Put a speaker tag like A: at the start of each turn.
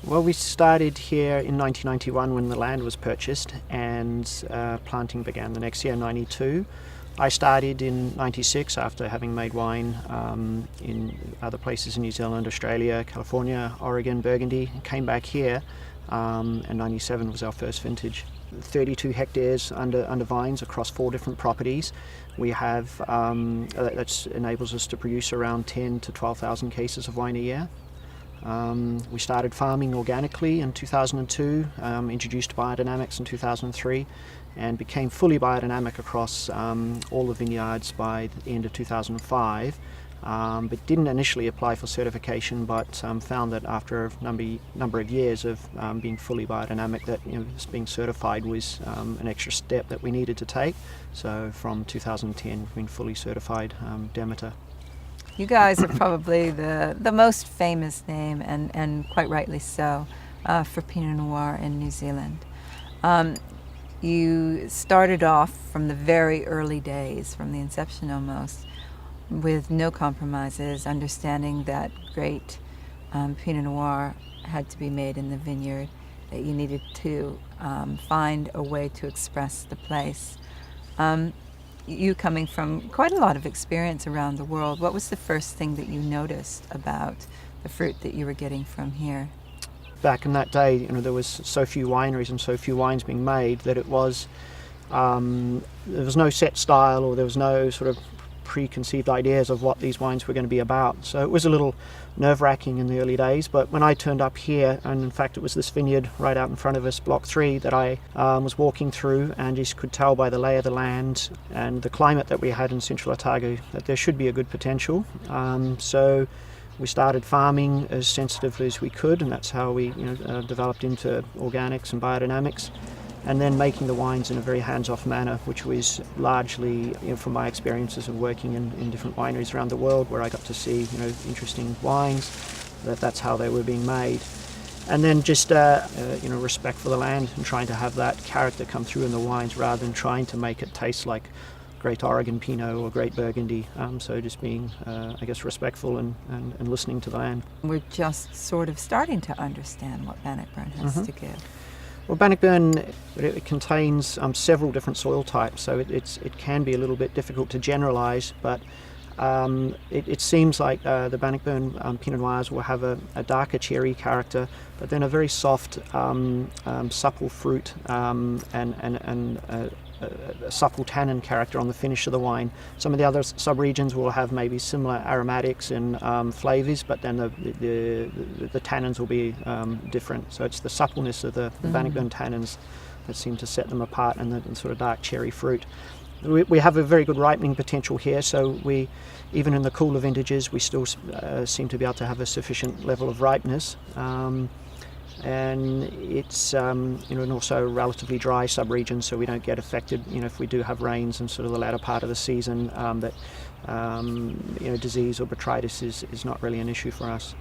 A: Well, we started here in 1991 when the land was purchased, and planting began the next year, 92. I started in 96 after having made wine in other places in New Zealand, Australia, California, Oregon, Burgundy. Came back here, and 97 was our first vintage. 32 hectares under vines across 4 different properties. We have that enables us to produce around 10 to 12,000 cases of wine a year. We started farming organically in 2002, introduced biodynamics in 2003, and became fully biodynamic across all the vineyards by the end of 2005. But didn't initially apply for certification, but found that after a number of years of being fully biodynamic, that being certified was an extra step that we needed to take. So from 2010, we've been fully certified Demeter.
B: You guys are probably the most famous name, and quite rightly so, for Pinot Noir in New Zealand. You started off from the very early days, from the inception almost, with no compromises, understanding that great Pinot Noir had to be made in the vineyard, that you needed to find a way to express the place. You coming from quite a lot of experience around the world, what was the first thing that you noticed about the fruit that you were getting from here?
A: Back in that day, there was so few wineries and so few wines being made that it was there was no set style, or there was no sort of preconceived ideas of what these wines were going to be about. So it was a little nerve-wracking in the early days, but when I turned up here, and in fact it was this vineyard right out in front of us, Block 3, that I was walking through, and just could tell by the lay of the land and the climate that we had in Central Otago that there should be a good potential. So we started farming as sensitively as we could, and that's how we developed into organics and biodynamics. And then making the wines in a very hands-off manner, which was largely, from my experiences of working in different wineries around the world, where I got to see, interesting wines, that's how they were being made. And then just, respect for the land and trying to have that character come through in the wines rather than trying to make it taste like great Oregon Pinot or great Burgundy. So just being, respectful and listening to the land.
B: We're just sort of starting to understand what Bannockburn has to give.
A: Well, Bannockburn, it contains several different soil types, so it can be a little bit difficult to generalise, but it seems like the Bannockburn Pinot Noirs will have a darker cherry character, but then a very soft, supple fruit and a supple tannin character on the finish of the wine. Some of the other sub-regions will have maybe similar aromatics and flavours, but then the tannins will be different. So it's the suppleness of the Bannockburn tannins that seem to set them apart, and the sort of dark cherry fruit. We have a very good ripening potential here, so we, even in the cooler vintages, we still seem to be able to have a sufficient level of ripeness. And it's and also a relatively dry sub-region, so we don't get affected if we do have rains in sort of the latter part of the season, that disease or botrytis is not really an issue for us.